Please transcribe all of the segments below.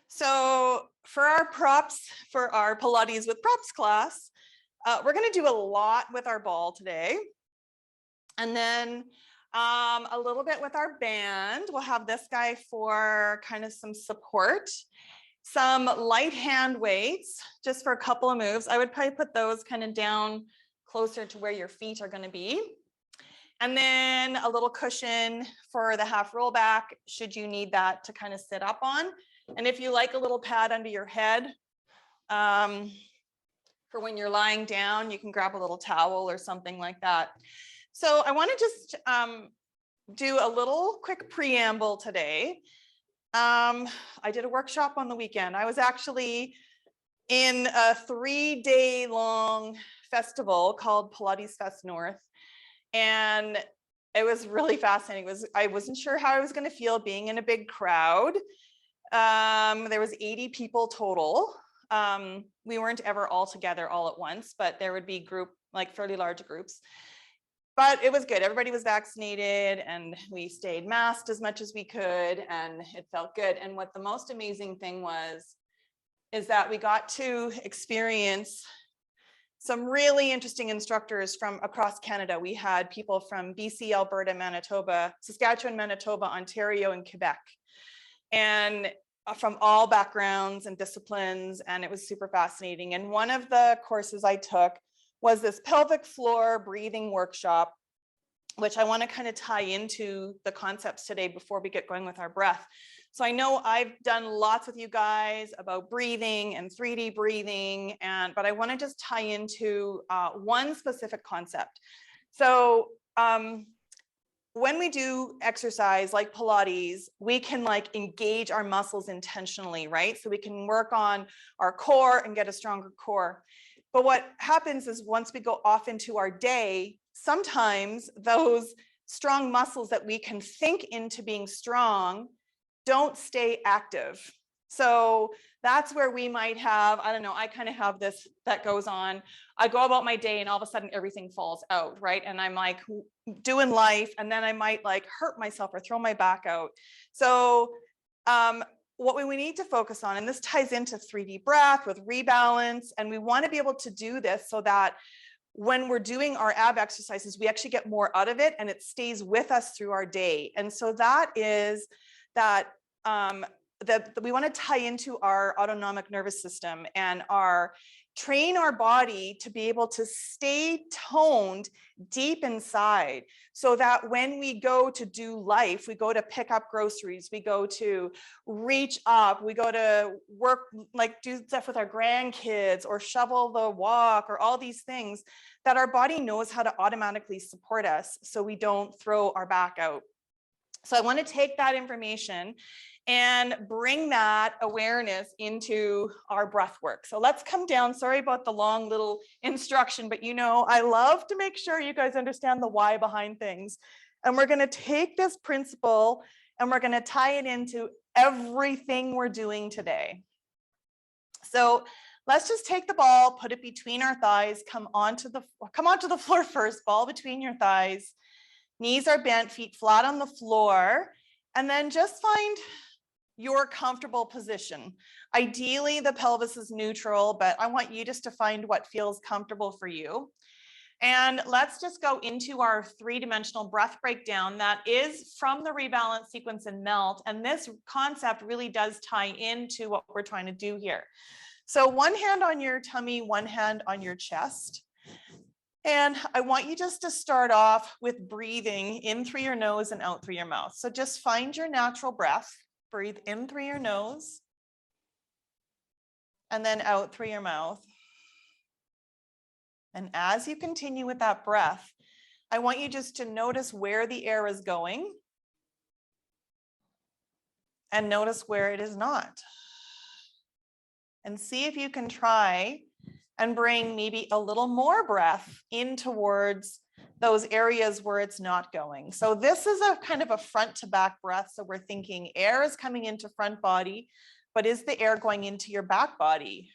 So for our props, for our Pilates with props class, we're going to do a lot with our ball today. And then a little bit with our band. We'll have this guy for kind of some support. Some light hand weights, just for a couple of moves. I would probably put those kind of down closer to where your feet are going to be. And then a little cushion for the half roll back, should you need that to kind of sit up on. And if you like a little pad under your head, for when you're lying down, you can grab a little towel or something like that. So I want to just do a little quick preamble today. I did a workshop on the weekend. I was actually in a 3-day long festival called Pilates Fest North. And it was really fascinating. I wasn't sure how I was going to feel being in a big crowd. There was 80 people total. We weren't ever all together all at once, but there would be fairly large groups. But it was good. Everybody was vaccinated and we stayed masked as much as we could, and it felt good. And what the most amazing thing is that we got to experience some really interesting instructors from across Canada. We had people from BC, Alberta, Manitoba, Saskatchewan, Manitoba, Ontario, and Quebec, and from all backgrounds and disciplines, and it was super fascinating. And one of the courses I took was this pelvic floor breathing workshop, which I want to kind of tie into the concepts today before we get going with our breath. So I know I've done lots with you guys about breathing and 3D breathing, but I want to just tie into one specific concept. So when we do exercise like Pilates, we can engage our muscles intentionally, right? So we can work on our core and get a stronger core. But what happens is once we go off into our day, sometimes those strong muscles that we can think into being strong don't stay active. So that's where we might have, I don't know, I kind of have this that goes on. I go about my day and all of a sudden everything falls out, right? And I'm doing life, and then I might hurt myself or throw my back out. So what we need to focus on, and this ties into 3D breath with rebalance, and we want to be able to do this so that when we're doing our ab exercises, we actually get more out of it and it stays with us through our day. And so that is that we want to tie into our autonomic nervous system and train our body to be able to stay toned deep inside, so that when we go to do life, we go to pick up groceries, we go to reach up, we go to work, do stuff with our grandkids or shovel the walk or all these things, that our body knows how to automatically support us so we don't throw our back out. So I want to take that information and bring that awareness into our breath work. So let's come down. Sorry about the long little instruction, but I love to make sure you guys understand the why behind things. And we're going to take this principle and we're going to tie it into everything we're doing today. So let's just take the ball, put it between our thighs, come onto the floor first, ball between your thighs. Knees are bent, feet flat on the floor, and then just find your comfortable position. Ideally, the pelvis is neutral, but I want you just to find what feels comfortable for you. And let's just go into our 3-dimensional breath breakdown that is from the rebalance sequence and melt. And this concept really does tie into what we're trying to do here. So one hand on your tummy, one hand on your chest. And I want you just to start off with breathing in through your nose and out through your mouth. So just find your natural breath. Breathe in through your nose and then out through your mouth. And as you continue with that breath, I want you just to notice where the air is going and notice where it is not. And see if you can try and bring maybe a little more breath in towards those areas where it's not going. So this is a kind of a front to back breath. So we're thinking air is coming into front body, but is the air going into your back body?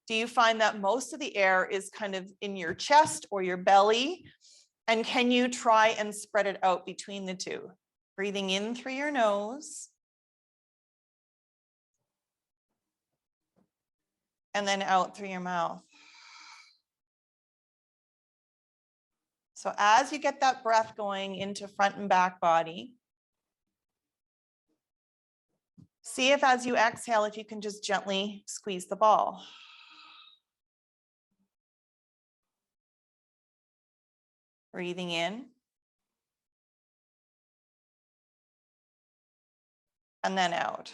Do you find that most of the air is kind of in your chest or your belly? And can you try and spread it out between the two? Breathing in through your nose and then out through your mouth. So as you get that breath going into front and back body, see if as you exhale, if you can just gently squeeze the ball. Breathing in. And then out.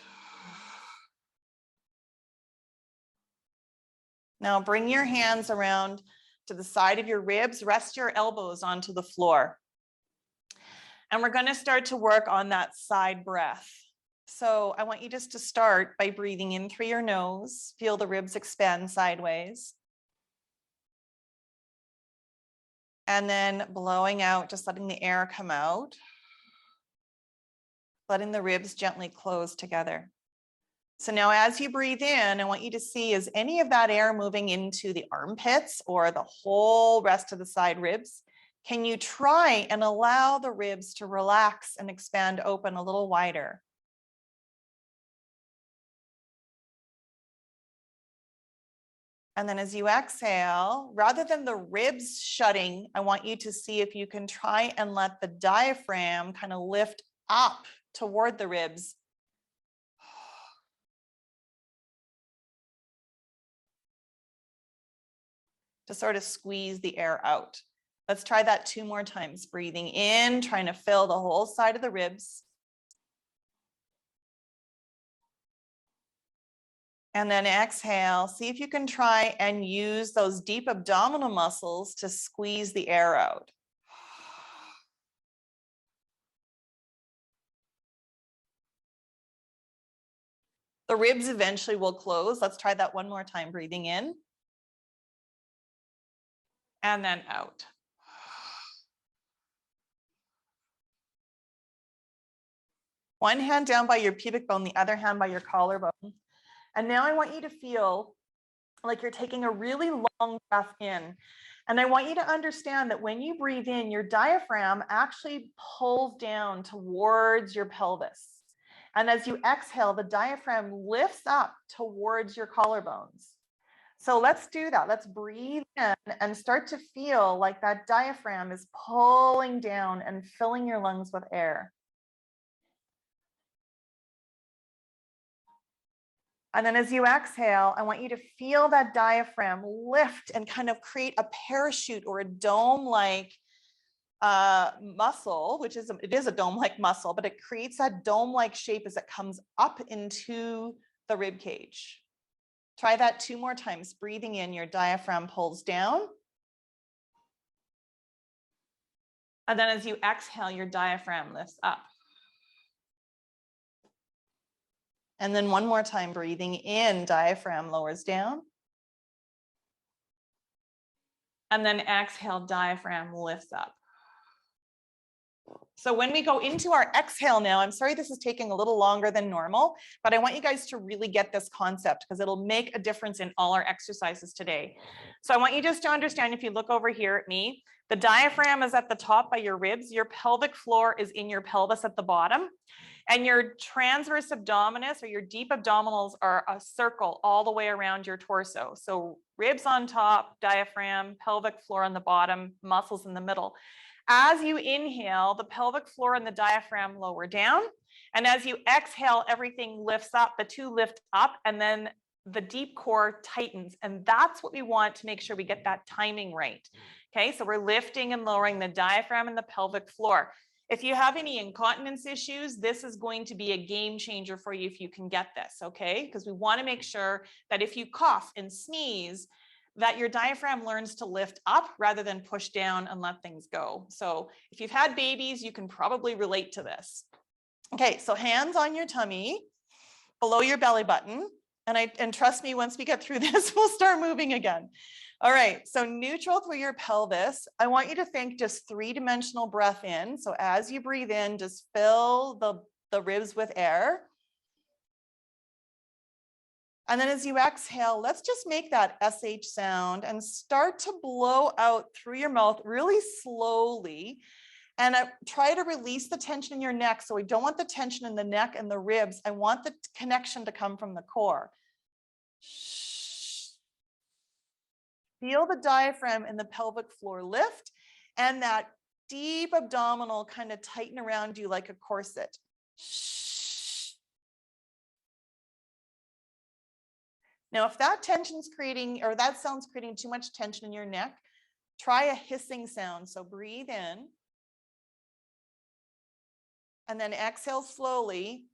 Now bring your hands around to the side of your ribs, rest your elbows onto the floor. And we're going to start to work on that side breath. So I want you just to start by breathing in through your nose, feel the ribs expand sideways. And then blowing out, just letting the air come out, letting the ribs gently close together. So now as you breathe in, I want you to see, is any of that air moving into the armpits or the whole rest of the side ribs? Can you try and allow the ribs to relax and expand open a little wider? And then as you exhale, rather than the ribs shutting, I want you to see if you can try and let the diaphragm kind of lift up toward the ribs. To sort of squeeze the air out. Let's try that 2 more times. Breathing in, trying to fill the whole side of the ribs. And then exhale, see if you can try and use those deep abdominal muscles to squeeze the air out. The ribs eventually will close. Let's try that 1 more time. Breathing in. And then out. One hand down by your pubic bone, the other hand by your collarbone. And now I want you to feel like you're taking a really long breath in. And I want you to understand that when you breathe in, your diaphragm actually pulls down towards your pelvis. And as you exhale, the diaphragm lifts up towards your collarbones. So let's do that. Let's breathe in and start to feel like that diaphragm is pulling down and filling your lungs with air. And then as you exhale, I want you to feel that diaphragm lift and kind of create a parachute or a dome-like muscle, which is, it is a dome-like muscle, but it creates that dome-like shape as it comes up into the rib cage. Try that 2 more times. Breathing in, your diaphragm pulls down. And then as you exhale, your diaphragm lifts up. And then 1 more time, breathing in, diaphragm lowers down. And then exhale, diaphragm lifts up. So when we go into our exhale now, I'm sorry this is taking a little longer than normal, but I want you guys to really get this concept because it'll make a difference in all our exercises today. So I want you just to understand, if you look over here at me, the diaphragm is at the top by your ribs, your pelvic floor is in your pelvis at the bottom, and your transverse abdominis or your deep abdominals are a circle all the way around your torso. So ribs on top, diaphragm, pelvic floor on the bottom, muscles in the middle. As you inhale, the pelvic floor and the diaphragm lower down. And as you exhale, everything lifts up, the two lift up, and then the deep core tightens. And that's what we want to make sure we get that timing right. Okay, so we're lifting and lowering the diaphragm and the pelvic floor. If you have any incontinence issues, this is going to be a game changer for you if you can get this, okay? Because we want to make sure that if you cough and sneeze, that your diaphragm learns to lift up rather than push down and let things go. So if you've had babies, you can probably relate to this. Okay, so hands on your tummy, below your belly button. And trust me, once we get through this, we'll start moving again. All right, so neutral through your pelvis. I want you to think just 3-dimensional breath in. So as you breathe in, just fill the ribs with air. And then as you exhale, let's just make that SH sound and start to blow out through your mouth really slowly. And try to release the tension in your neck. So we don't want the tension in the neck and the ribs. I want the connection to come from the core. Feel the diaphragm and the pelvic floor lift and that deep abdominal kind of tighten around you like a corset. Now, if that tension's creating, or that sound's creating too much tension in your neck, try a hissing sound. So breathe in and then exhale slowly.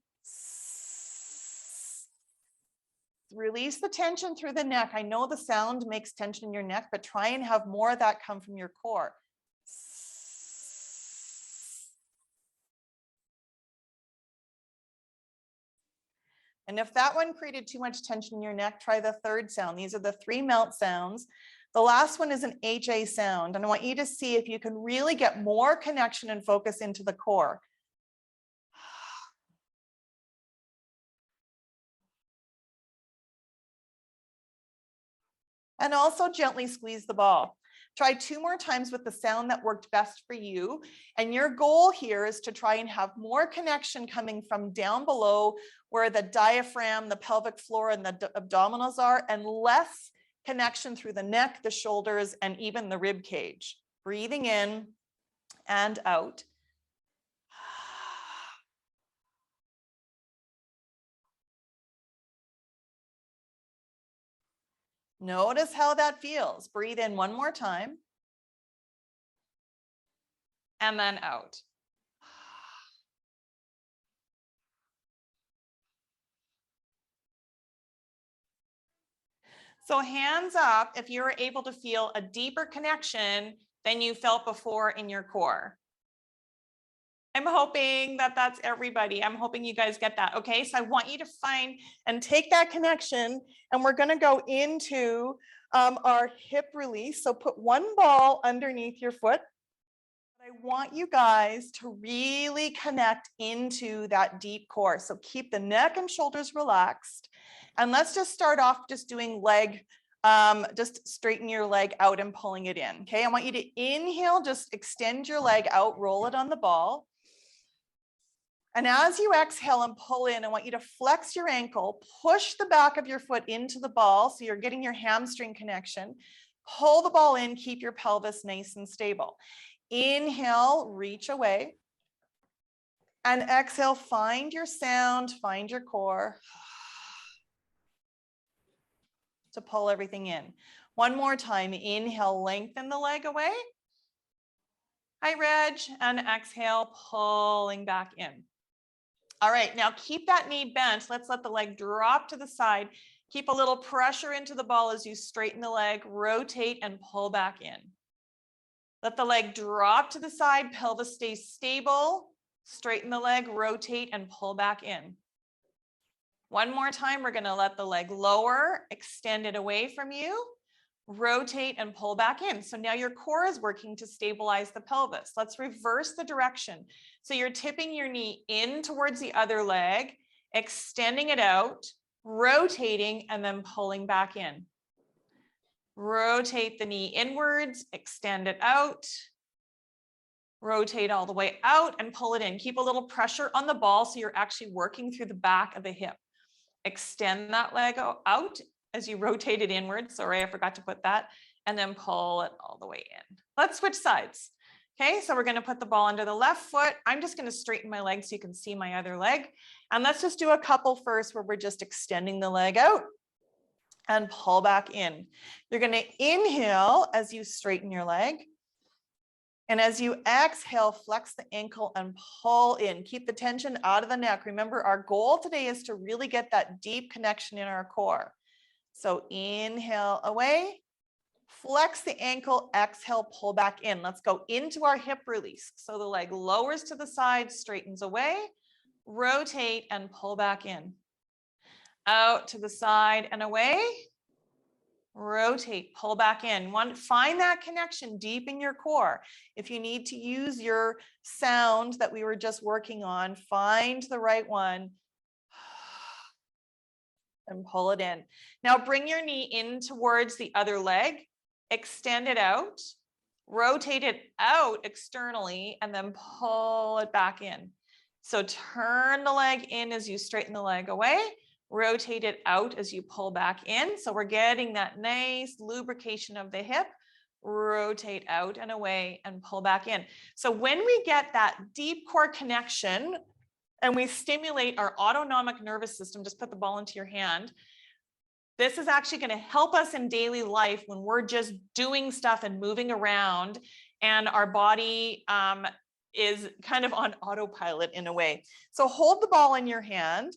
Release the tension through the neck. I know the sound makes tension in your neck, but try and have more of that come from your core. And if that one created too much tension in your neck, try the third sound. These are the 3 melt sounds. The last one is an HA sound. And I want you to see if you can really get more connection and focus into the core. And also gently squeeze the ball. Try 2 more times with the sound that worked best for you. And your goal here is to try and have more connection coming from down below where the diaphragm, the pelvic floor, and the abdominals are, and less connection through the neck, the shoulders, and even the rib cage. Breathing in and out. Notice how that feels. Breathe in 1 more time. And then out. So hands up if you're able to feel a deeper connection than you felt before in your core. I'm hoping that that's everybody. I'm hoping you guys get that. Okay, so I want you to find and take that connection, and we're going to go into our hip release. So put 1 ball underneath your foot. I want you guys to really connect into that deep core. So keep the neck and shoulders relaxed. And let's just start off just doing leg, just straighten your leg out and pulling it in. Okay, I want you to inhale, just extend your leg out, roll it on the ball. And as you exhale and pull in, I want you to flex your ankle, push the back of your foot into the ball so you're getting your hamstring connection. Pull the ball in, keep your pelvis nice and stable. Inhale, reach away. And exhale, find your sound, find your core to pull everything in. 1 more time, inhale, lengthen the leg away. Hi, Reg, and exhale, pulling back in. All right, now keep that knee bent. Let's let the leg drop to the side. Keep a little pressure into the ball as you straighten the leg, rotate and pull back in. Let the leg drop to the side, pelvis stays stable. Straighten the leg, rotate and pull back in. 1 more time, we're gonna let the leg lower, extend it away from you, rotate and pull back in. So now your core is working to stabilize the pelvis. Let's reverse the direction. So you're tipping your knee in towards the other leg, extending it out, rotating, and then pulling back in. Rotate the knee inwards, extend it out, rotate all the way out and pull it in. Keep a little pressure on the ball so you're actually working through the back of the hip. Extend that leg out as you rotate it inward. Sorry, I forgot to put that. And then pull it all the way in. Let's switch sides. Okay, so we're going to put the ball under the left foot. I'm just going to straighten my leg so you can see my other leg. And let's just do a couple first where we're just extending the leg out and pull back in. You're going to inhale as you straighten your leg. And as you exhale, flex the ankle and pull in. Keep the tension out of the neck. Remember, our goal today is to really get that deep connection in our core. So inhale away, flex the ankle, exhale, pull back in. Let's go into our hip release. So the leg lowers to the side, straightens away, rotate and pull back in. Out to the side and away. Rotate, pull back in. Find that connection deep in your core. If you need to use your sound that we were just working on, find the right one and pull it in. Now bring your knee in towards the other leg, extend it out, rotate it out externally, and then pull it back in. So turn the leg in as you straighten the leg away, Rotate it out as you pull back in. So we're getting that nice lubrication of the hip. Rotate out and away and pull back in. So when we get that deep core connection and we stimulate our autonomic nervous system, just put the ball into your hand. This is actually going to help us in daily life when we're just doing stuff and moving around and our body is kind of on autopilot in a way. So hold the ball in your hand.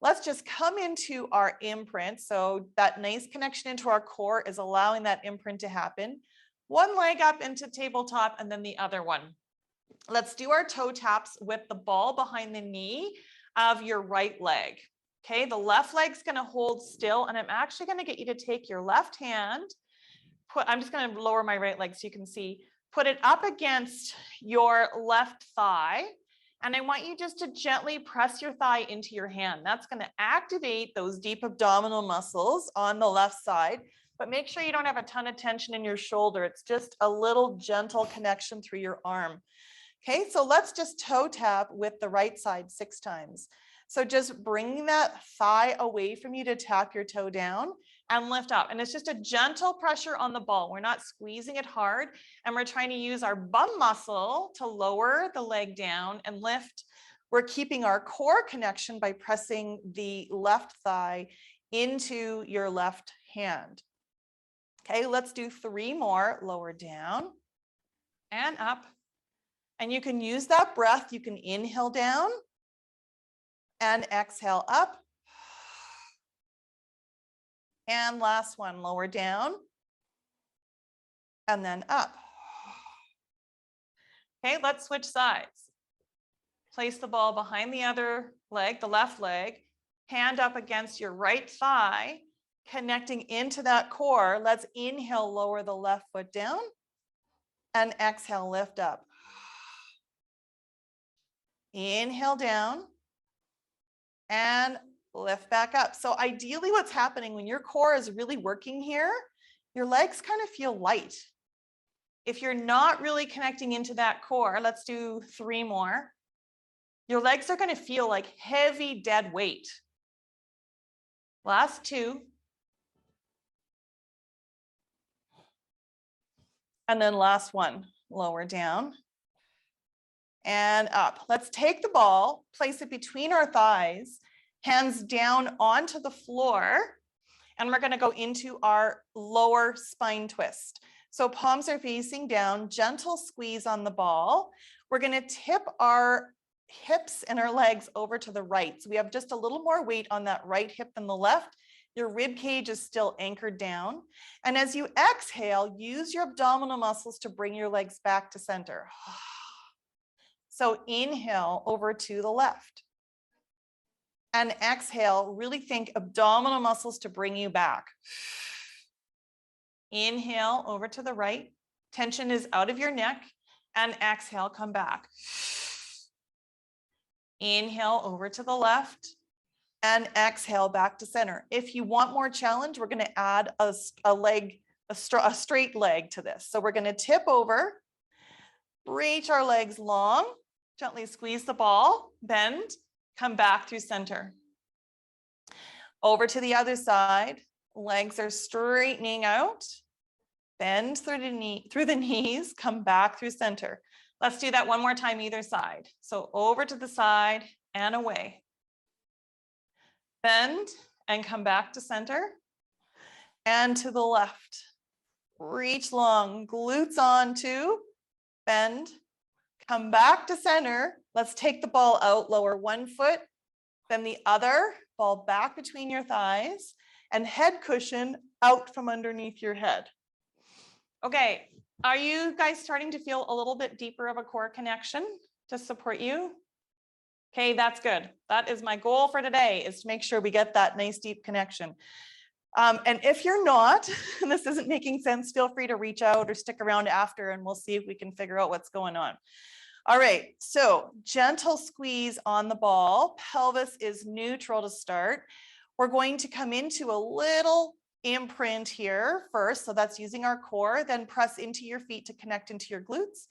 Let's just come into our imprint. So that nice connection into our core is allowing that imprint to happen. One leg up into tabletop and then the other one. Let's do our toe taps with the ball behind the knee of your right leg. Okay, the left leg's going to hold still, and I'm actually going to get you to take your left hand, I'm just going to lower my right leg so you can see, put it up against your left thigh, and I want you just to gently press your thigh into your hand. That's going to activate those deep abdominal muscles on the left side, but make sure you don't have a ton of tension in your shoulder. It's just a little gentle connection through your arm. Okay, so let's just toe tap with the right side 6 times. So just bring that thigh away from you to tap your toe down and lift up. And it's just a gentle pressure on the ball. We're not squeezing it hard. And we're trying to use our bum muscle to lower the leg down and lift. We're keeping our core connection by pressing the left thigh into your left hand. Okay, let's do 3 more. Lower down and up. And you can use that breath. You can inhale down and exhale up. And last one, lower down and then up. Okay, let's switch sides. Place the ball behind the other leg, the left leg, hand up against your right thigh, connecting into that core. Let's inhale, lower the left foot down and exhale, lift up. Inhale down and lift back up. So ideally what's happening when your core is really working here, your legs kind of feel light. If you're not really connecting into that core, let's do 3 more. Your legs are going to feel like heavy dead weight. Last 2. And then last one, lower down and up. Let's take the ball, place it between our thighs, hands down onto the floor, and we're going to go into our lower spine twist. So palms are facing down, gentle squeeze on the ball. We're going to tip our hips and our legs over to the right. So we have just a little more weight on that right hip than the left. Your rib cage is still anchored down. And as you exhale, use your abdominal muscles to bring your legs back to center. So inhale over to the left. And exhale, really think abdominal muscles to bring you back. Inhale over to the right. Tension is out of your neck. And exhale, come back. Inhale over to the left. And exhale back to center. If you want more challenge, we're going to add a straight leg to this. So we're going to tip over, reach our legs long, gently squeeze the ball, bend, come back through center. Over to the other side, legs are straightening out, bend through the knees, come back through center. Let's do that one more time either side. So over to the side and away. Bend and come back to center and to the left. Reach long, glutes on to bend, come back to center. Let's take the ball out, lower one foot, then the other, ball back between your thighs and head cushion out from underneath your head. Okay, are you guys starting to feel a little bit deeper of a core connection to support you? Okay, that's good. That is my goal for today, is to make sure we get that nice deep connection. And if you're not, and this isn't making sense, feel free to reach out or stick around after and we'll see if we can figure out what's going on. All right, so gentle squeeze on the ball. Pelvis is neutral to start. We're going to come into a little imprint here first. So that's using our core, then press into your feet to connect into your glutes.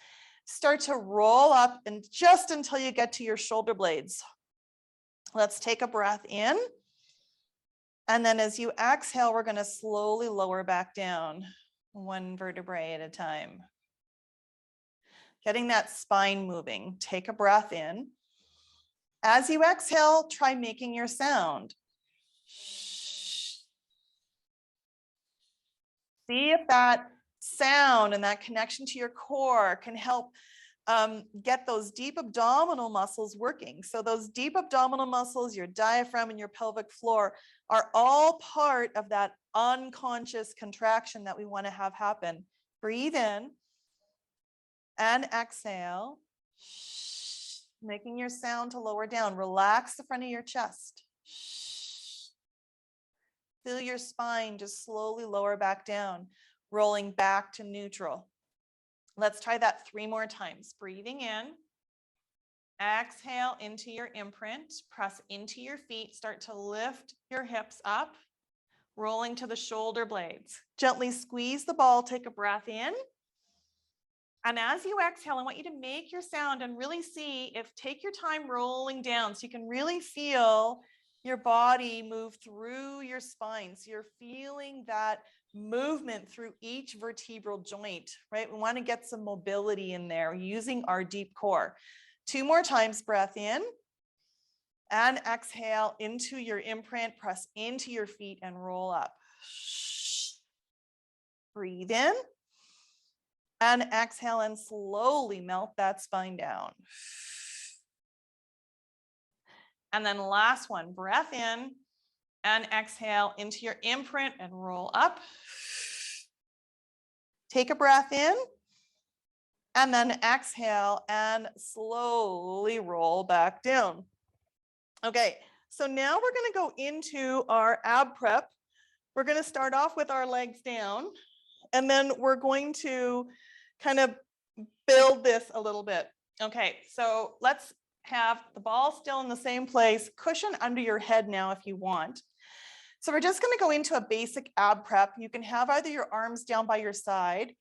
Start to roll up and just until you get to your shoulder blades. Let's take a breath in And then as you exhale, we're going to slowly lower back down, one vertebrae at a time. Getting that spine moving. Take a breath in. As you exhale, try making your sound. See if that sound and that connection to your core can help get those deep abdominal muscles working. So those deep abdominal muscles, your diaphragm and your pelvic floor, are all part of that unconscious contraction that we want to have happen. Breathe in and exhale, making your sound to lower down. Relax the front of your chest. Feel your spine just slowly lower back down, rolling back to neutral. Let's try that 3 more times. Breathing in, exhale into your imprint, press into your feet, start to lift your hips up, rolling to the shoulder blades. Gently squeeze the ball, take a breath in. And as you exhale, I want you to make your sound and really see if, take your time rolling down so you can really feel your body move through your spine. So you're feeling that movement through each vertebral joint, right? We want to get some mobility in there using our deep core. 2 more times, breath in and exhale into your imprint, press into your feet and roll up. Breathe in and exhale and slowly melt that spine down. And then last one, breath in and exhale into your imprint and roll up. Take a breath in and then exhale and slowly roll back down. Okay, so now we're going to go into our ab prep. We're going to start off with our legs down, and then we're going to kind of build this a little bit. Okay, so let's have the ball still in the same place, cushion under your head now if you want. So we're just going to go into a basic ab prep. You can have either your arms down by your side.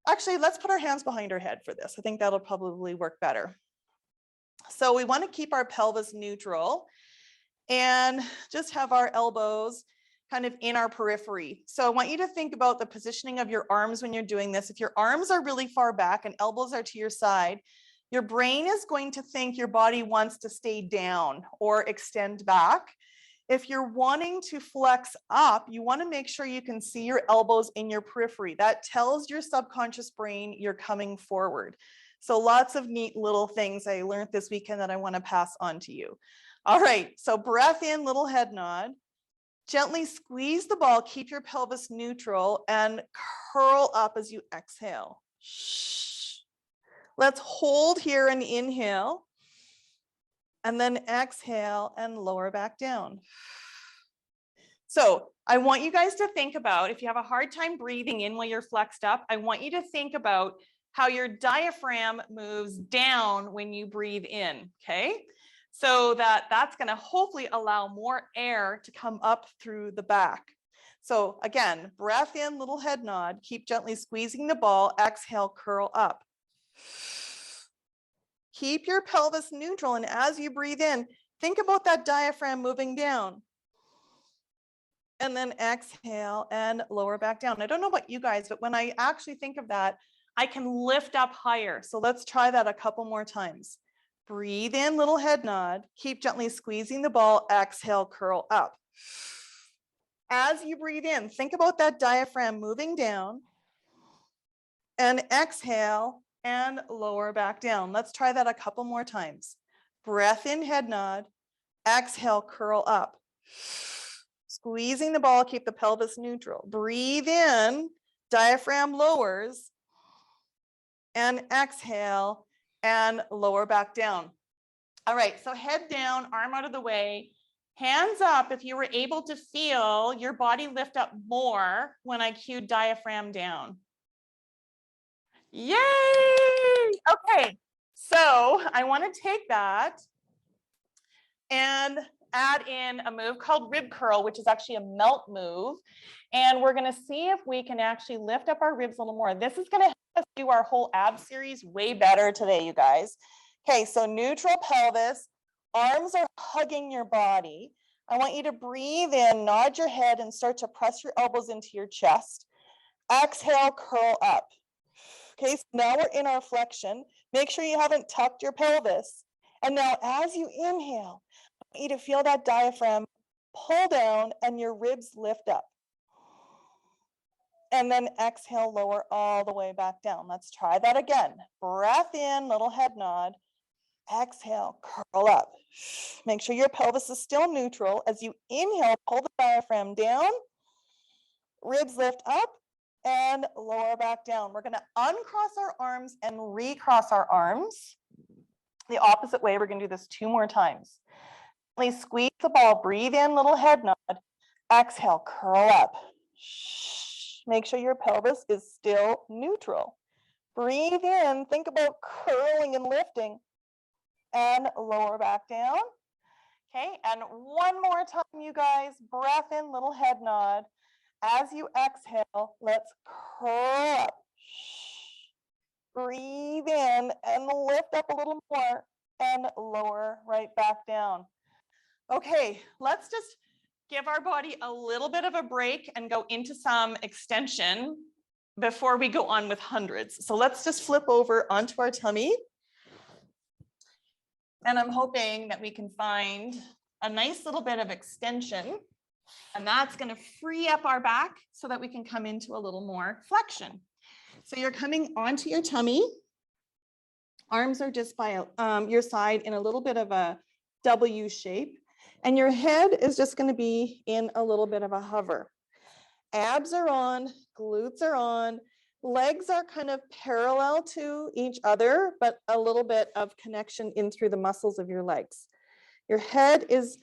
Actually, let's put our hands behind our head for this. I think that'll probably work better. So we want to keep our pelvis neutral and just have our elbows kind of in our periphery. So I want you to think about the positioning of your arms when you're doing this. If your arms are really far back and elbows are to your side, your brain is going to think your body wants to stay down or extend back. If you're wanting to flex up, you want to make sure you can see your elbows in your periphery. That tells your subconscious brain you're coming forward. So lots of neat little things I learned this weekend that I want to pass on to you. All right, so breath in, little head nod. Gently squeeze the ball, keep your pelvis neutral, and curl up as you exhale. Let's hold here and inhale, and then exhale and lower back down. So I want you guys to think about, if you have a hard time breathing in while you're flexed up, I want you to think about how your diaphragm moves down when you breathe in, okay? So that's going to hopefully allow more air to come up through the back. So again, breath in, little head nod, keep gently squeezing the ball, exhale, curl up. Keep your pelvis neutral, and as you breathe in, think about that diaphragm moving down. And then exhale and lower back down. I don't know about you guys, but when I actually think of that, I can lift up higher. So let's try that a couple more times. Breathe in, little head nod. Keep gently squeezing the ball. Exhale, curl up. As you breathe in, think about that diaphragm moving down. And exhale and lower back down. Let's try that a couple more times. Breath in, head nod. Exhale, curl up. Squeezing the ball, keep the pelvis neutral. Breathe in, diaphragm lowers. And exhale and lower back down. All right, so head down, arm out of the way, hands up if you were able to feel your body lift up more when I cued diaphragm down. Yay! Okay, so I want to take that and add in a move called rib curl, which is actually a melt move. And we're going to see if we can actually lift up our ribs a little more. This is going to help us do our whole ab series way better today, you guys. Okay, so neutral pelvis, arms are hugging your body. I want you to breathe in, nod your head, and start to press your elbows into your chest. Exhale, curl up. Okay, so now we're in our flexion. Make sure you haven't tucked your pelvis. And now as you inhale, I want you to feel that diaphragm pull down and your ribs lift up. And then exhale, lower all the way back down. Let's try that again. Breath in, little head nod. Exhale, curl up. Make sure your pelvis is still neutral. As you inhale, pull the diaphragm down, ribs lift up, and lower back down. We're gonna uncross our arms and recross our arms. The opposite way, we're gonna do this 2 more times. Please squeeze the ball, breathe in, little head nod. Exhale, curl up. Make sure your pelvis is still neutral. Breathe in, think about curling and lifting, and lower back down. Okay, and one more time, you guys. Breath in, little head nod. As you exhale, let's curl up. Breathe in and lift up a little more and lower right back down. Okay, let's just give our body a little bit of a break and go into some extension before we go on with hundreds. So let's just flip over onto our tummy. And I'm hoping that we can find a nice little bit of extension. And that's going to free up our back so that we can come into a little more flexion. So you're coming onto your tummy. Arms are just by your side in a little bit of a W shape. And your head is just going to be in a little bit of a hover. Abs are on, glutes are on, legs are kind of parallel to each other, but a little bit of connection in through the muscles of your legs. Your head is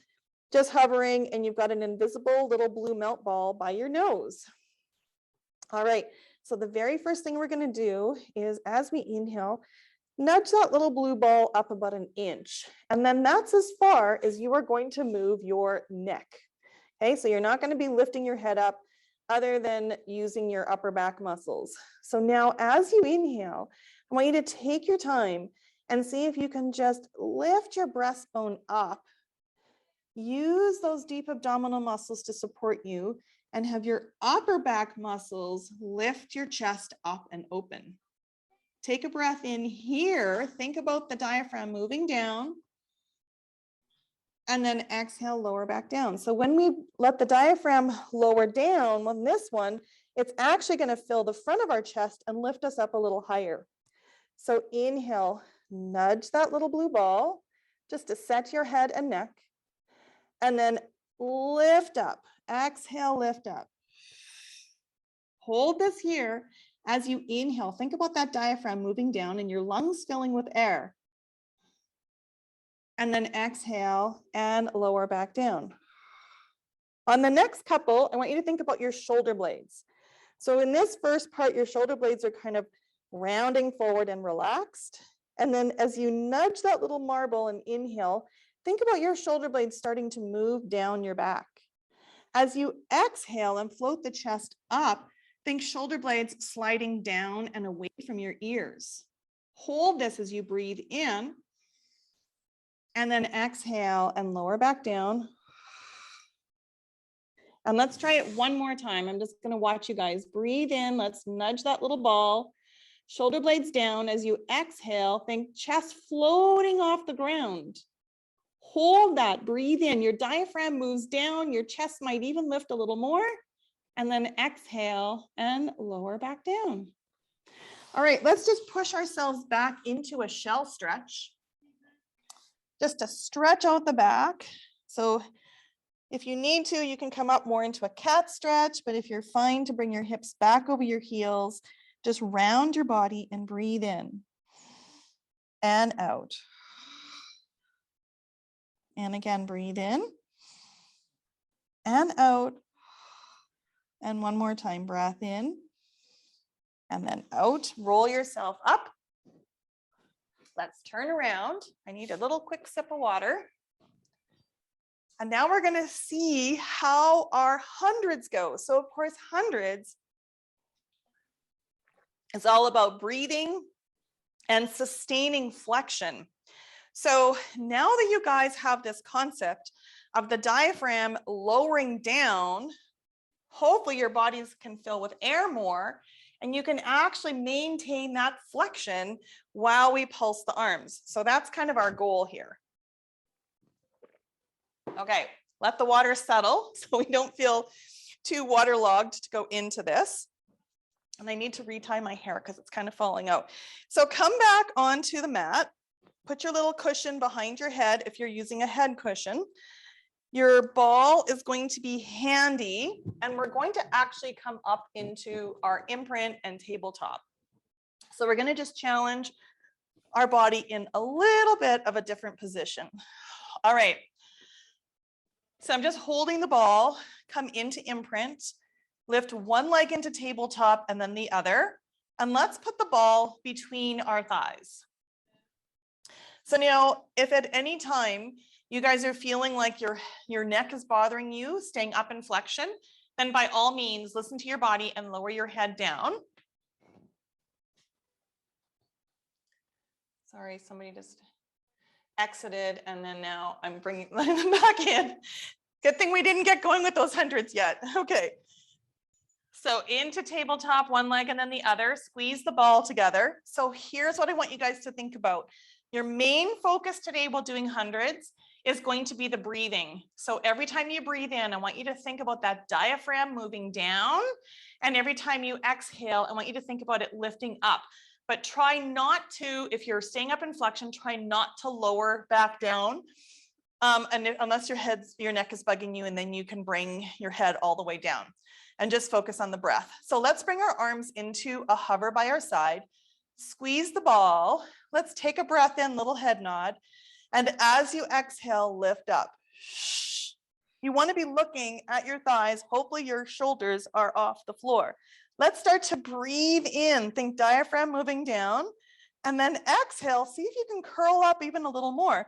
just hovering and you've got an invisible little blue melt ball by your nose. All right, so the very first thing we're going to do is, as we inhale, nudge that little blue ball up about 1 inch. And then that's as far as you are going to move your neck. Okay, so you're not going to be lifting your head up other than using your upper back muscles. So now as you inhale, I want you to take your time and see if you can just lift your breastbone up. Use those deep abdominal muscles to support you and have your upper back muscles lift your chest up and open. Take a breath in here. Think about the diaphragm moving down. And then exhale, lower back down. So when we let the diaphragm lower down on this one, it's actually going to fill the front of our chest and lift us up a little higher. So inhale, nudge that little blue ball just to set your head and neck. And then lift up. Exhale, lift up. Hold this here. As you inhale, think about that diaphragm moving down and your lungs filling with air. And then exhale and lower back down. On the next couple, I want you to think about your shoulder blades. So in this first part, your shoulder blades are kind of rounding forward and relaxed. And then as you nudge that little marble and inhale, think about your shoulder blades starting to move down your back. As you exhale and float the chest up, think shoulder blades sliding down and away from your ears. Hold this as you breathe in. And then exhale and lower back down. And let's try it one more time. I'm just going to watch you guys. Breathe in. Let's nudge that little ball. Shoulder blades down. As you exhale, think chest floating off the ground. Hold that. Breathe in. Your diaphragm moves down. Your chest might even lift a little more. And then exhale and lower back down. All right, let's just push ourselves back into a shell stretch. Just to stretch out the back. So if you need to, you can come up more into a cat stretch, but if you're fine to bring your hips back over your heels, just round your body and breathe in and out. And again, breathe in and out. And one more time, breath in and then out. Roll yourself up. Let's turn around. I need a little quick sip of water. And now we're going to see how our hundreds go. So of course, hundreds is all about breathing and sustaining flexion. So now that you guys have this concept, of the diaphragm lowering down, hopefully your bodies can fill with air more, and you can actually maintain that flexion while we pulse the arms. So that's kind of our goal here. Okay, let the water settle so we don't feel too waterlogged to go into this. And I need to retie my hair because it's kind of falling out. So come back onto the mat, put your little cushion behind your head if you're using a head cushion. Your ball is going to be handy, and we're going to actually come up into our imprint and tabletop. So we're going to just challenge our body in a little bit of a different position. All right. So I'm just holding the ball, come into imprint, lift one leg into tabletop and then the other, and let's put the ball between our thighs. So now, if at any time you guys are feeling like your neck is bothering you, staying up in flexion, then by all means, listen to your body and lower your head down. Sorry, somebody just exited, and then now I'm bringing them back in. Good thing we didn't get going with those hundreds yet. Okay. So into tabletop, one leg and then the other, squeeze the ball together. So here's what I want you guys to think about. Your main focus today while doing hundreds is going to be the breathing. So every time you breathe in, I want you to think about that diaphragm moving down. And every time you exhale, I want you to think about it lifting up. But try not to, if you're staying up in flexion, try not to lower back down. Unless your neck is bugging you, and then you can bring your head all the way down and just focus on the breath. So let's bring our arms into a hover by our side, squeeze the ball. Let's take a breath in, little head nod. And as you exhale, lift up. You want to be looking at your thighs. Hopefully your shoulders are off the floor. Let's start to breathe in. Think diaphragm moving down, and then exhale. See if you can curl up even a little more.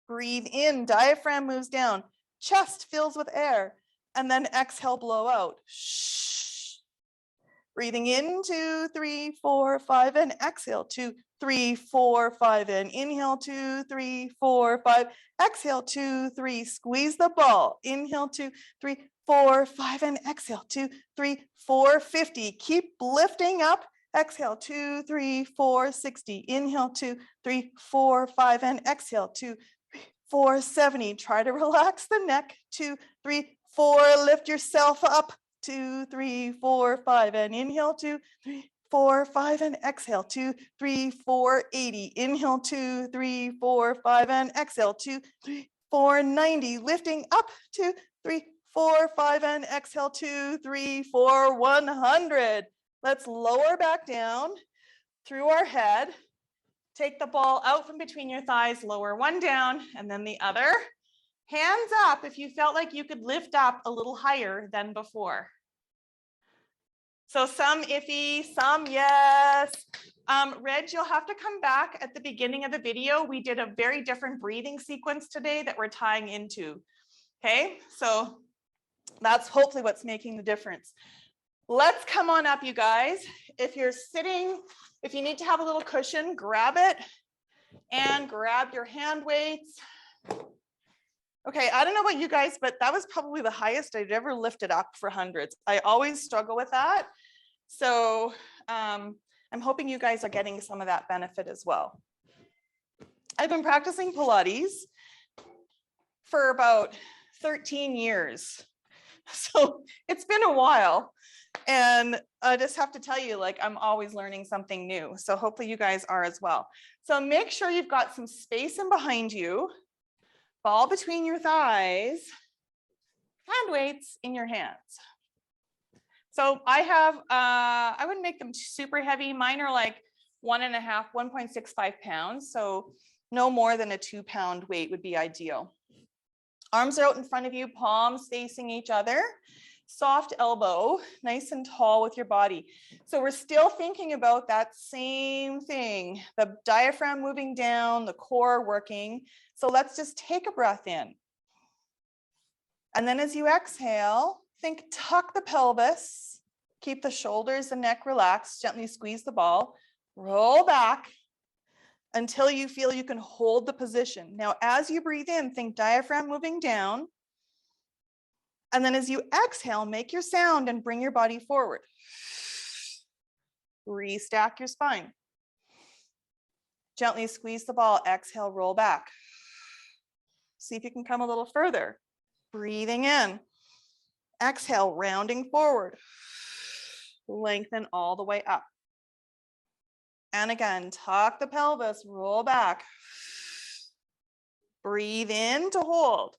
Breathe in, diaphragm moves down, chest fills with air, and then exhale, blow out. Breathing in, 2, 3, 4, 5, and exhale, 2, 3, 4, 5, and inhale, 2, 3, 4, 5, exhale, 2, 3, squeeze the ball, inhale, 2, 3, 4, 5, and exhale, 2, 3, 4, 50. Keep lifting up. Exhale, 2, 3, 4, 60. Inhale, 2, 3, 4, 5, and exhale, 2, 3, 4, 70. Try to relax the neck. 2, 3, 4. Lift yourself up. 2, 3, 4, 5, and inhale. 2, 3, 4, 5, and exhale. 2, 3, 4, 80. Inhale, 2, 3, 4, 5, and exhale. 2, 3, 4, 90. Lifting up. 2, 3, 4, 5, and exhale. 2, 3, 4, 100. Let's lower back down through our head. Take the ball out from between your thighs, lower one down, and then the other. Hands up if you felt like you could lift up a little higher than before. So some iffy, some yes. Reg, you'll have to come back at the beginning of the video. We did a very different breathing sequence today that we're tying into. Okay, so that's hopefully what's making the difference. Let's come on up, you guys. If you're sitting, if you need to have a little cushion, grab it and grab your hand weights. Okay, I don't know about you guys, but that was probably the highest I'd ever lifted up for hundreds. I always struggle with that. So I'm hoping you guys are getting some of that benefit as well. I've been practicing Pilates for about 13 years. So it's been a while. And I just have to tell you, like, I'm always learning something new. So hopefully you guys are as well. So make sure you've got some space in behind you, ball between your thighs, hand weights in your hands. So I have, I wouldn't make them super heavy. Mine are like 1.65 pounds. So no more than a 2-pound weight would be ideal. Arms are out in front of you, palms facing each other. Soft elbow, nice and tall with your body. So we're still thinking about that same thing, the diaphragm moving down, the core working. So let's just take a breath in. And then as you exhale, think tuck the pelvis, keep the shoulders and neck relaxed, gently squeeze the ball, roll back. until you feel you can hold the position. Now, as you breathe in, think diaphragm moving down. And then as you exhale, make your sound and bring your body forward. Restack your spine. Gently squeeze the ball, exhale, roll back. See if you can come a little further. Breathing in. Exhale, rounding forward. Lengthen all the way up. And again, tuck the pelvis, roll back. Breathe in to hold.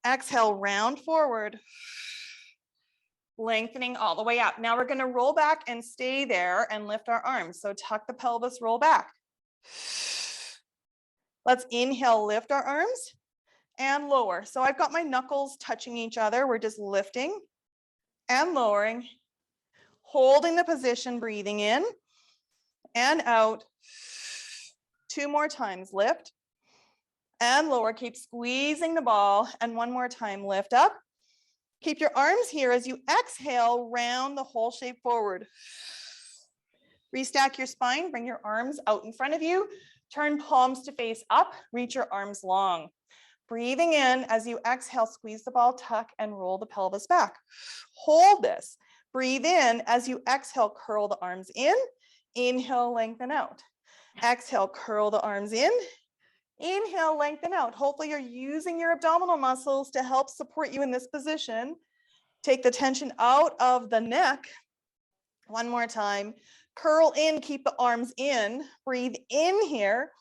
Exhale, round forward. Lengthening all the way up. Now we're going to roll back and stay there and lift our arms. So tuck the pelvis, roll back. Let's inhale, lift our arms and lower. So I've got my knuckles touching each other. We're just lifting and lowering, holding the position, breathing in and out. 2 more times, lift and lower. Keep squeezing the ball. And 1 more time, lift up. Keep your arms here as you exhale, round the whole shape forward. Restack your spine, bring your arms out in front of you. Turn palms to face up, reach your arms long. Breathing in, as you exhale, squeeze the ball, tuck and roll the pelvis back. Hold this. Breathe in, as you exhale, curl the arms in. Inhale, lengthen out. Exhale, curl the arms in. Inhale, lengthen out. Hopefully you're using your abdominal muscles to help support you in this position. Take the tension out of the neck. 1 more time. Curl in, keep the arms in. Breathe in here.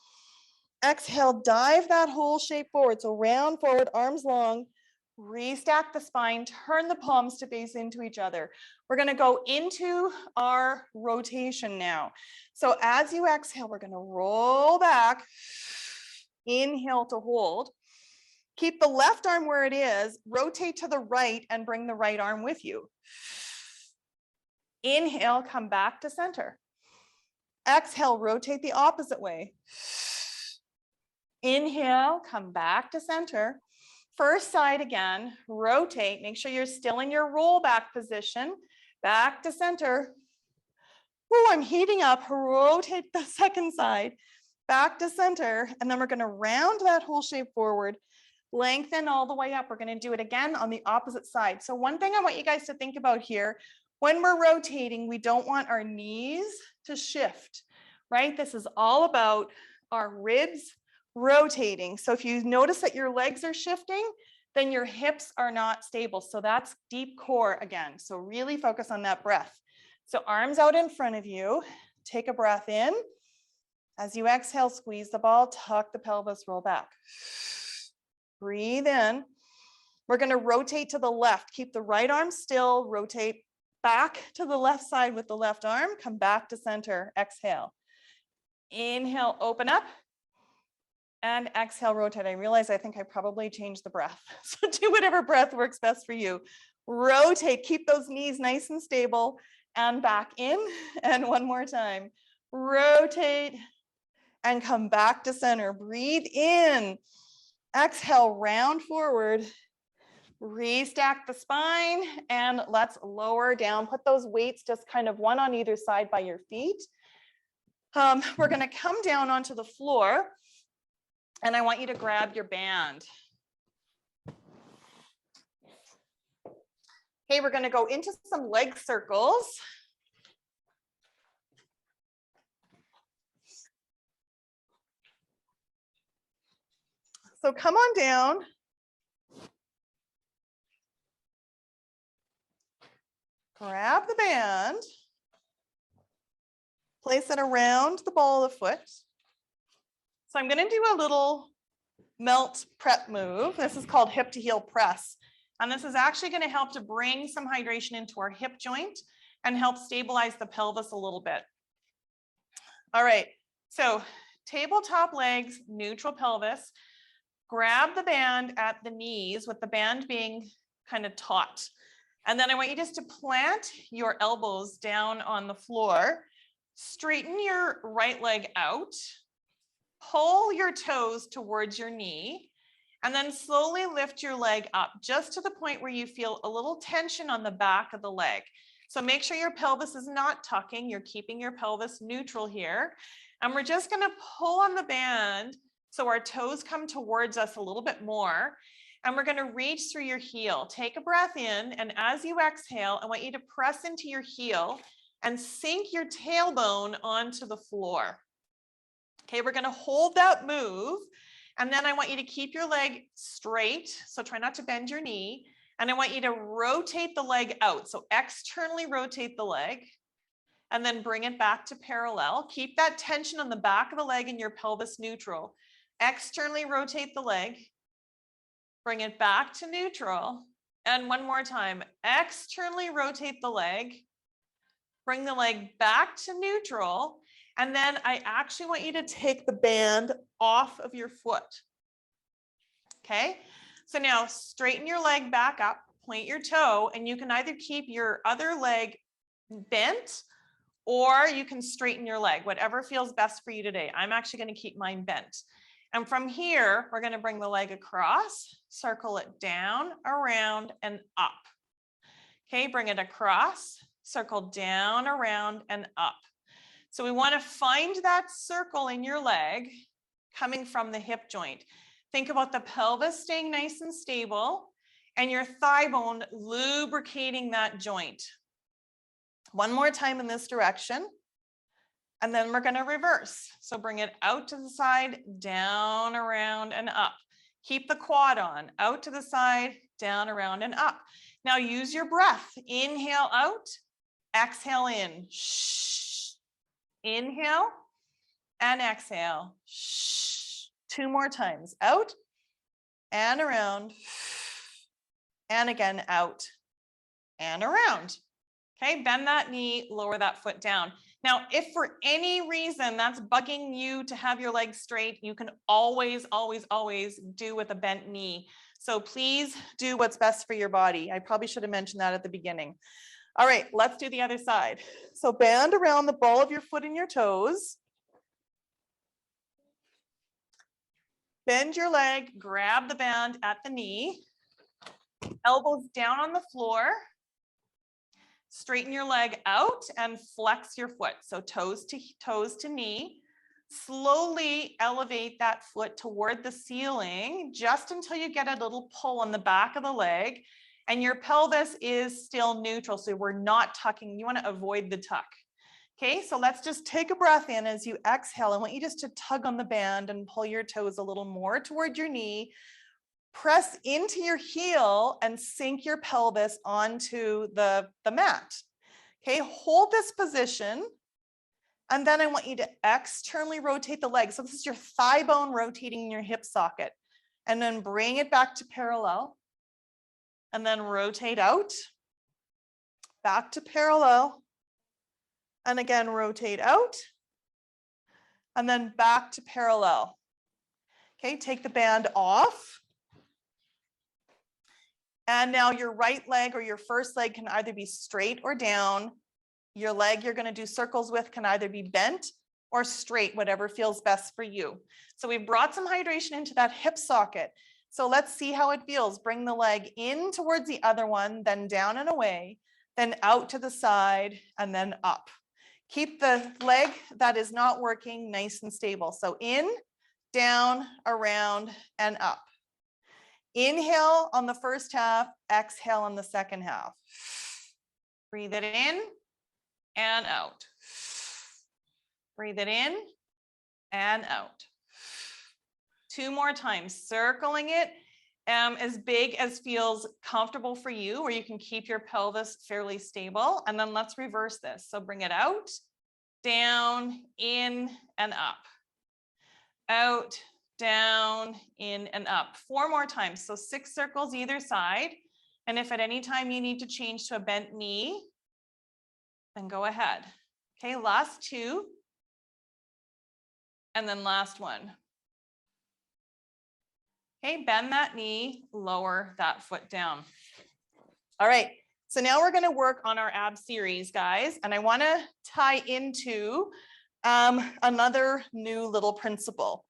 Exhale, dive that whole shape forward. So round forward, arms long. Restack the spine, turn the palms to face into each other. We're going to go into our rotation now. So as you exhale, we're going to roll back. Inhale to hold. Keep the left arm where it is. Rotate to the right and bring the right arm with you. Inhale, come back to center. Exhale, rotate the opposite way. Inhale, come back to center. First side again, rotate. Make sure you're still in your roll back position. Back to center. Oh, I'm heating up. Rotate the second side. Back to center. And then we're going to round that whole shape forward. Lengthen all the way up. We're going to do it again on the opposite side. So one thing I want you guys to think about here, when we're rotating, we don't want our knees to shift, right? This is all about our ribs rotating. So if you notice that your legs are shifting, then your hips are not stable. So that's deep core again. So really focus on that breath. So arms out in front of you. Take a breath in. As you exhale, squeeze the ball, tuck the pelvis, roll back. Breathe in. We're going to rotate to the left. Keep the right arm still. Rotate back to the left side with the left arm. Come back to center. Exhale. Inhale, open up. And exhale, rotate. I realize I think I probably changed the breath. So do whatever breath works best for you. Rotate. Keep those knees nice and stable. And back in. And 1 more time. Rotate. And come back to center. Breathe in. Exhale, round forward. Restack the spine and let's lower down. Put those weights just kind of one on either side by your feet. We're going to come down onto the floor and I want you to grab your band. Okay, we're going to go into some leg circles. So come on down. Grab the band. Place it around the ball of the foot. So I'm going to do a little melt prep move. This is called hip to heel press. And this is actually going to help to bring some hydration into our hip joint and help stabilize the pelvis a little bit. All right, so tabletop legs, neutral pelvis. Grab the band at the knees with the band being kind of taut. And then I want you just to plant your elbows down on the floor. Straighten your right leg out. Pull your toes towards your knee. And then slowly lift your leg up just to the point where you feel a little tension on the back of the leg. So make sure your pelvis is not tucking. You're keeping your pelvis neutral here. And we're just going to pull on the band so our toes come towards us a little bit more. And we're going to reach through your heel. Take a breath in, and as you exhale, I want you to press into your heel and sink your tailbone onto the floor. Okay, we're going to hold that move, and then I want you to keep your leg straight, so try not to bend your knee, and I want you to rotate the leg out. So externally rotate the leg, and then bring it back to parallel. Keep that tension on the back of the leg and your pelvis neutral. Externally rotate the leg, bring it back to neutral, and one more time, externally rotate the leg, bring the leg back to neutral, and then I actually want you to take the band off of your foot. Okay, so now straighten your leg back up, point your toe, and you can either keep your other leg bent or you can straighten your leg, whatever feels best for you today. I'm actually going to keep mine bent. And from here, we're going to bring the leg across, circle it down, around, and up. Okay, bring it across, circle down, around, and up. So we want to find that circle in your leg coming from the hip joint. Think about the pelvis staying nice and stable and your thigh bone lubricating that joint. One more time in this direction, and then we're going to reverse. So bring it out to the side, down, around, and up. Keep the quad on, out to the side, down, around, and up. Now use your breath. Inhale out, exhale in. Shh. Inhale and exhale. Shh. 2 more times. Out and around, and again out and around. Okay, bend that knee, lower that foot down. Now, if for any reason that's bugging you to have your legs straight, you can always, always, always do with a bent knee. So please do what's best for your body. I probably should have mentioned that at the beginning. All right, let's do the other side. So band around the ball of your foot and your toes. Bend your leg, grab the band at the knee. Elbows down on the floor. Straighten your leg out and flex your foot. So toes to knee. Slowly elevate that foot toward the ceiling just until you get a little pull on the back of the leg and your pelvis is still neutral. So we're not tucking. You want to avoid the tuck. Okay, so let's just take a breath in as you exhale. I want you just to tug on the band and pull your toes a little more toward your knee. Press into your heel and sink your pelvis onto the mat. Okay, hold this position. And then I want you to externally rotate the leg. So this is your thigh bone rotating in your hip socket. And then bring it back to parallel. And then rotate out. Back to parallel. And again, rotate out. And then back to parallel. Okay, take the band off. And now your right leg or your first leg can either be straight or down. Your leg you're going to do circles with can either be bent or straight, whatever feels best for you. So we've brought some hydration into that hip socket. So let's see how it feels. Bring the leg in towards the other one, then down and away, then out to the side, and then up. Keep the leg that is not working nice and stable. So in, down, around, and up. Inhale on the first half, exhale on the second half. Breathe it in and out. Breathe it in and out. 2 more times, circling it as big as feels comfortable for you, where you can keep your pelvis fairly stable. And then let's reverse this. So bring it out, down, in, and up. Out, down, in, and up. 4 more times. So 6 circles either side. And if at any time you need to change to a bent knee, then go ahead. Okay, last 2. And then last 1. Okay, bend that knee, lower that foot down. All right, so now we're gonna work on our ab series, guys. And I wanna tie into another new little principle.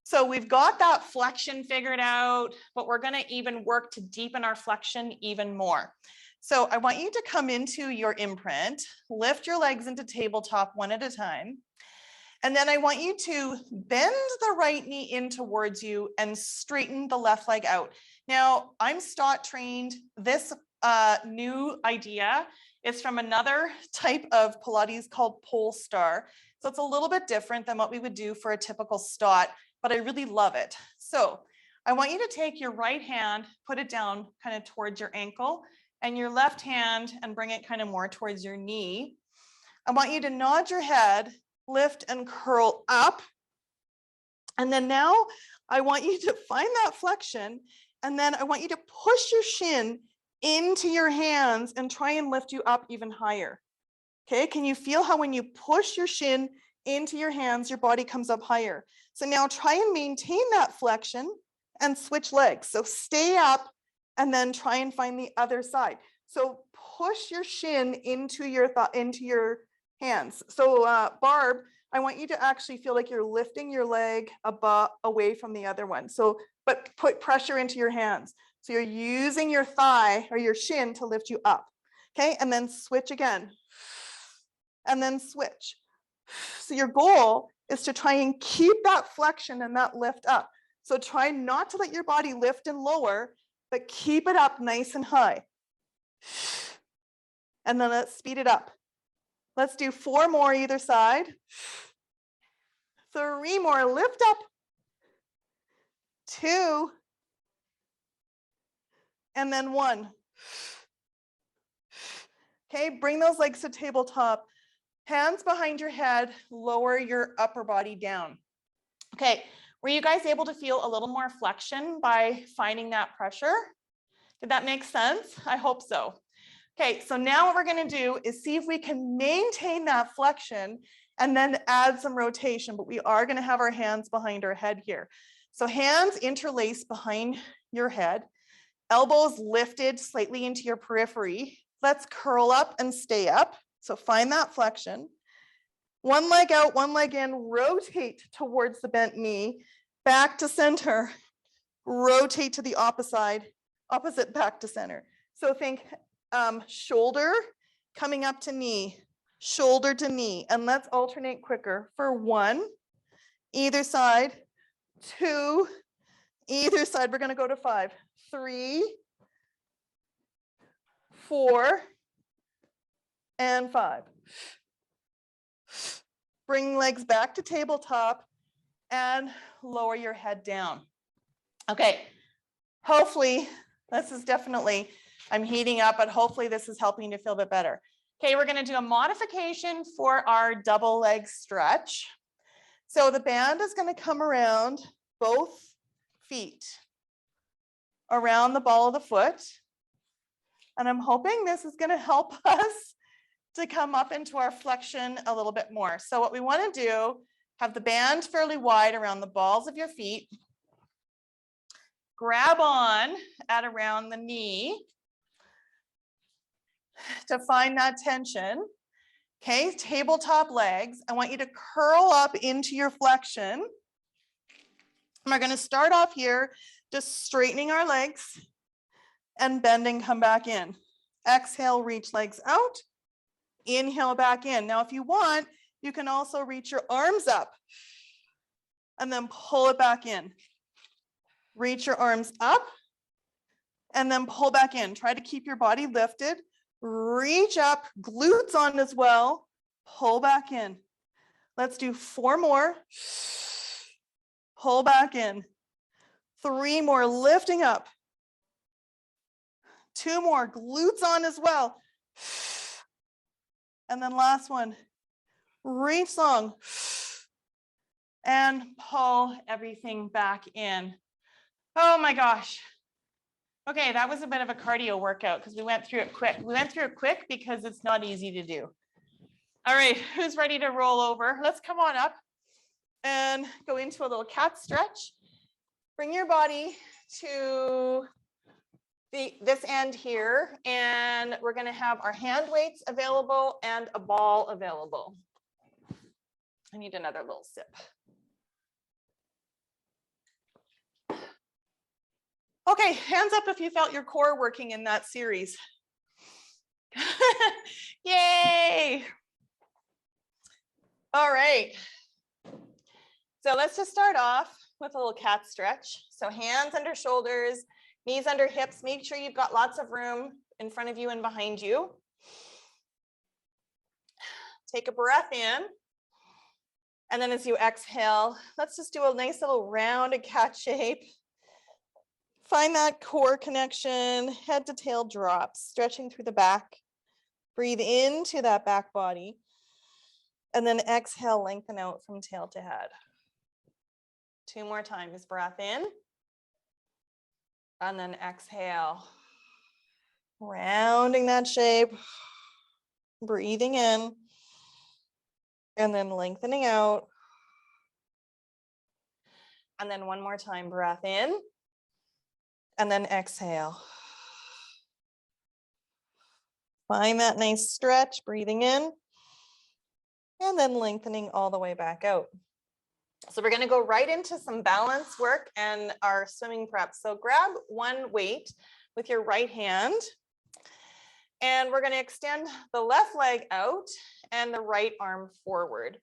So we've got that flexion figured out, but we're going to even work to deepen our flexion even more. So I want you to come into your imprint, lift your legs into tabletop one at a time. And then I want you to bend the right knee in towards you and straighten the left leg out. Now, I'm Stott trained. This new idea is from another type of Pilates called Pole Star. So it's a little bit different than what we would do for a typical Stott, but I really love it. So I want you to take your right hand, put it down kind of towards your ankle, and your left hand and bring it kind of more towards your knee. I want you to nod your head, lift and curl up. And then now I want you to find that flexion. And then I want you to push your shin into your hands and try and lift you up even higher. Okay, can you feel how when you push your shin into your hands, your body comes up higher? So now try and maintain that flexion and switch legs. So stay up and then try and find the other side. So push your shin into your hands. So Barb, I want you to actually feel like you're lifting your leg away from the other one. So, but put pressure into your hands. So you're using your thigh or your shin to lift you up. Okay, and then switch again. And then switch. So your goal is to try and keep that flexion and that lift up. So try not to let your body lift and lower, but keep it up nice and high. And then let's speed it up. Let's do 4 more either side. 3 more, lift up. 2. And then 1. Okay, bring those legs to tabletop. Hands behind your head, lower your upper body down. Okay, were you guys able to feel a little more flexion by finding that pressure? Did that make sense? I hope so. Okay, so now what we're going to do is see if we can maintain that flexion and then add some rotation, but we are going to have our hands behind our head here. So hands interlaced behind your head, elbows lifted slightly into your periphery. Let's curl up and stay up. So find that flexion. One leg out, one leg in, rotate towards the bent knee, back to center, rotate to the opposite back to center. So think shoulder coming up to knee, shoulder to knee, and let's alternate quicker for 1, either side, 2, either side. We're going to go to 5, 3, 4, and 5. Bring legs back to tabletop and lower your head down. Okay, hopefully this is definitely, I'm heating up, but hopefully this is helping you to feel a bit better. Okay, we're going to do a modification for our double leg stretch. So the band is going to come around both feet, around the ball of the foot. And I'm hoping this is going to help us to come up into our flexion a little bit more. So what we want to do, have the band fairly wide around the balls of your feet. Grab on at around the knee to find that tension. Okay, tabletop legs. I want you to curl up into your flexion. And we're going to start off here, just straightening our legs and bending, come back in. Exhale, reach legs out. Inhale, back in. Now, if you want, you can also reach your arms up and then pull it back in. Reach your arms up and then pull back in. Try to keep your body lifted. Reach up, glutes on as well. Pull back in. Let's do 4 more. Pull back in. 3 more, lifting up. 2 more, glutes on as well. And then last one, reach long and pull everything back in. Oh my gosh. Okay, that was a bit of a cardio workout because we went through it quick. We went through it quick because it's not easy to do. All right, who's ready to roll over? Let's come on up and go into a little cat stretch. Bring your body to this end here, and we're going to have our hand weights available and a ball available. I need another little sip. Okay, hands up if you felt your core working in that series. Yay! All right. So let's just start off with a little cat stretch. So hands under shoulders, knees under hips. Make sure you've got lots of room in front of you and behind you. Take a breath in. And then as you exhale, let's just do a nice little rounded cat shape. Find that core connection, head to tail drops, stretching through the back. Breathe into that back body. And then exhale, lengthen out from tail to head. 2 more times, breath in. And then exhale. Rounding that shape. Breathing in. And then lengthening out. And then 1 more time, breath in. And then exhale. Find that nice stretch, breathing in. And then lengthening all the way back out. So we're going to go right into some balance work and our swimming prep. So grab one weight with your right hand. And we're going to extend the left leg out and the right arm forward.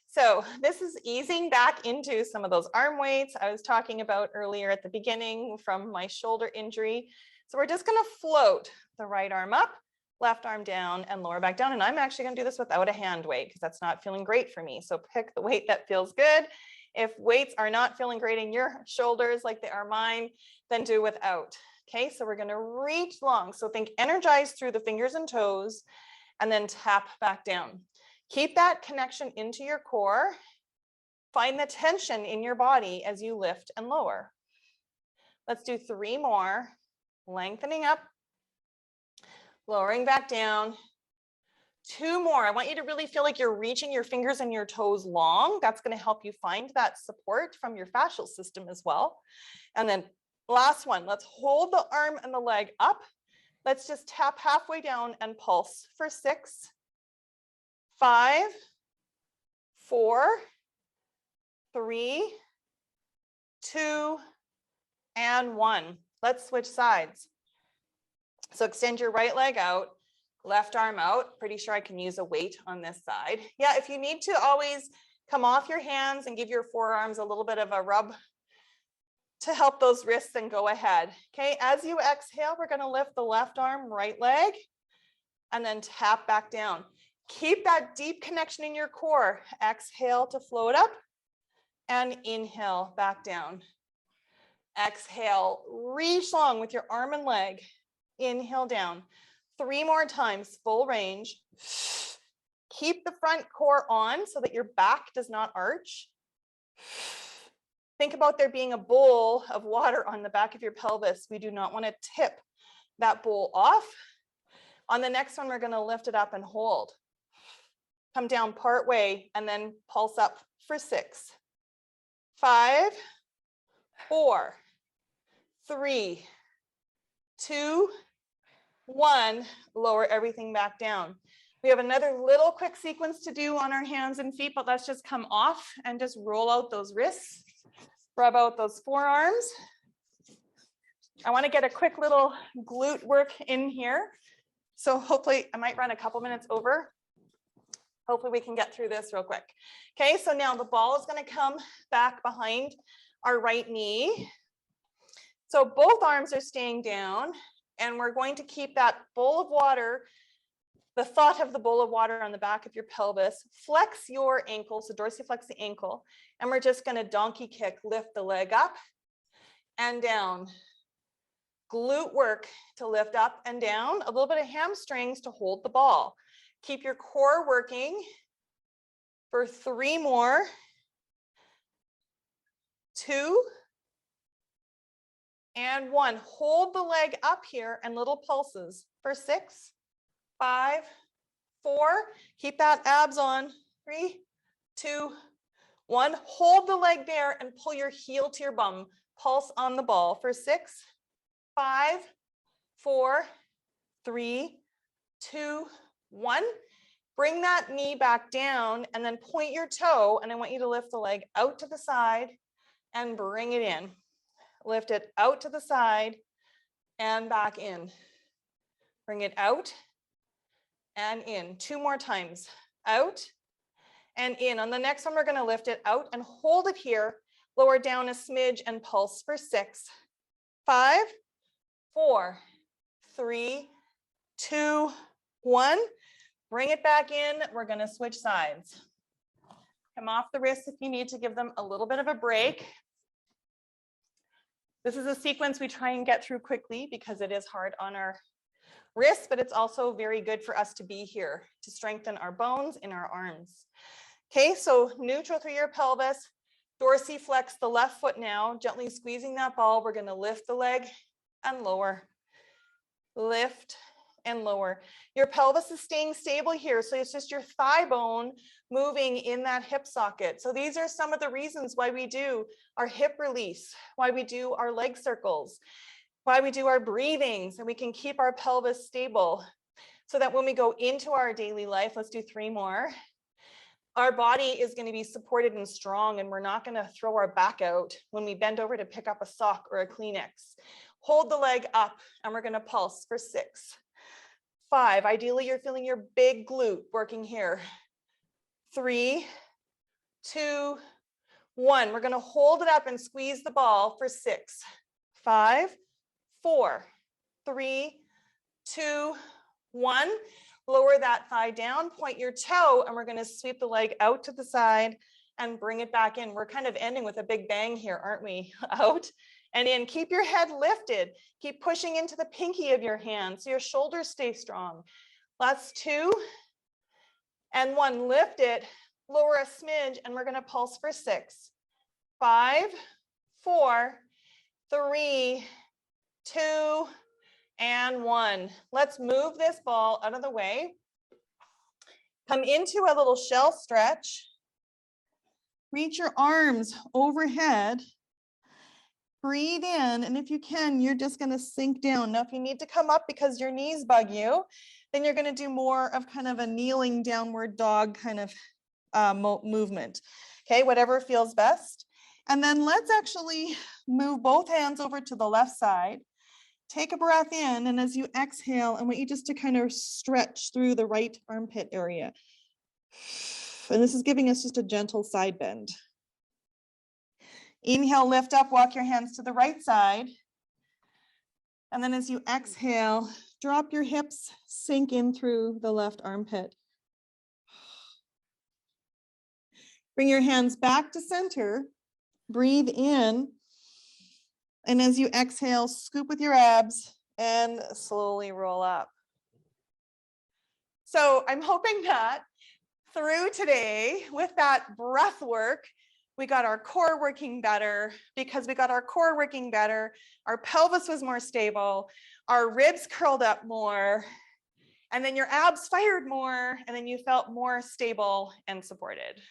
So this is easing back into some of those arm weights I was talking about earlier at the beginning from my shoulder injury. So we're just going to float the right arm up, left arm down, and lower back down. And I'm actually going to do this without a hand weight because that's not feeling great for me. So pick the weight that feels good. If weights are not feeling great in your shoulders like they are mine, then do without. Okay, so we're going to reach long. So think energize through the fingers and toes and then tap back down. Keep that connection into your core. Find the tension in your body as you lift and lower. Let's do 3 more. Lengthening up, lowering back down. 2 more. I want you to really feel like you're reaching your fingers and your toes long. That's going to help you find that support from your fascial system as well. And then last one, let's hold the arm and the leg up. Let's just tap halfway down and pulse for 6, 5, 4, 3, 2, and 1. Let's switch sides. So extend your right leg out, left arm out. Pretty sure I can use a weight on this side. Yeah, if you need to always come off your hands and give your forearms a little bit of a rub to help those wrists, then go ahead. Okay, as you exhale, we're going to lift the left arm, right leg, and then tap back down. Keep that deep connection in your core. Exhale to float up and inhale back down. Exhale, reach long with your arm and leg. Inhale down. 3 more times, full range. Keep the front core on so that your back does not arch. Think about there being a bowl of water on the back of your pelvis. We do not want to tip that bowl off. On the next one, we're going to lift it up and hold. Come down part way and then pulse up for 6, 5, 4, 3, 2, 1. Lower everything back down. We have another little quick sequence to do on our hands and feet, but let's just come off and just roll out those wrists. Rub out those forearms. I want to get a quick little glute work in here. So hopefully I might run a couple minutes over. Hopefully we can get through this real quick. Okay, so now the ball is going to come back behind our right knee. So both arms are staying down, and we're going to keep that bowl of water, the thought of the bowl of water on the back of your pelvis. Flex your ankle, so dorsiflex the ankle, and we're just going to donkey kick, lift the leg up and down. Glute work to lift up and down, a little bit of hamstrings to hold the ball. Keep your core working for 3 more. 2 and 1. Hold the leg up here and little pulses for 6, 5, 4. Keep that abs on. 3, 2, 1. Hold the leg there and pull your heel to your bum. Pulse on the ball for 6, 5, 4, 3, 2, 1. Bring that knee back down and then point your toe, and I want you to lift the leg out to the side and bring it in. Lift it out to the side and back in. Bring it out and in. 2 more times. Out and in. On the next one, we're going to lift it out and hold it here. Lower down a smidge and pulse for 6, 5, 4, 3, 2, 1. Bring it back in. We're going to switch sides. Come off the wrists if you need to give them a little bit of a break. This is a sequence we try and get through quickly because it is hard on our wrists, but it's also very good for us to be here to strengthen our bones in our arms. Okay, so neutral through your pelvis, dorsiflex the left foot now, gently squeezing that ball. We're going to lift the leg and lower, lift and lower. Your pelvis is staying stable here, so it's just your thigh bone moving in that hip socket. So these are some of the reasons why we do our hip release, why we do our leg circles, why we do our breathing, so we can keep our pelvis stable, so that when we go into our daily life, let's do 3 more, our body is going to be supported and strong, and we're not going to throw our back out when we bend over to pick up a sock or a Kleenex. Hold the leg up, and we're going to pulse for 6, 5. Ideally, you're feeling your big glute working here. 3, 2, 1. We're going to hold it up and squeeze the ball for 6, 5, 4, 3, 2, 1. Lower that thigh down, point your toe, and we're going to sweep the leg out to the side and bring it back in. We're kind of ending with a big bang here, aren't we? Out and in. Keep your head lifted. Keep pushing into the pinky of your hand so your shoulders stay strong. Last 2 and 1. Lift it, lower a smidge, and we're going to pulse for 6, 5, 4, 3, 2, and 1. Let's move this ball out of the way. Come into a little shell stretch. Reach your arms overhead. Breathe in, and if you can, you're just going to sink down. Now, if you need to come up because your knees bug you, then you're going to do more of kind of a kneeling downward dog kind of movement. Okay, whatever feels best. And then let's actually move both hands over to the left side. Take a breath in, and as you exhale, I want you just to kind of stretch through the right armpit area. And this is giving us just a gentle side bend. Inhale, lift up, walk your hands to the right side. And then as you exhale, drop your hips, sink in through the left armpit. Bring your hands back to center. Breathe in. And as you exhale, scoop with your abs and slowly roll up. So I'm hoping that through today, with that breath work, we got our core working better. Because we got our core working better, our pelvis was more stable, our ribs curled up more, and then your abs fired more, and then you felt more stable and supported.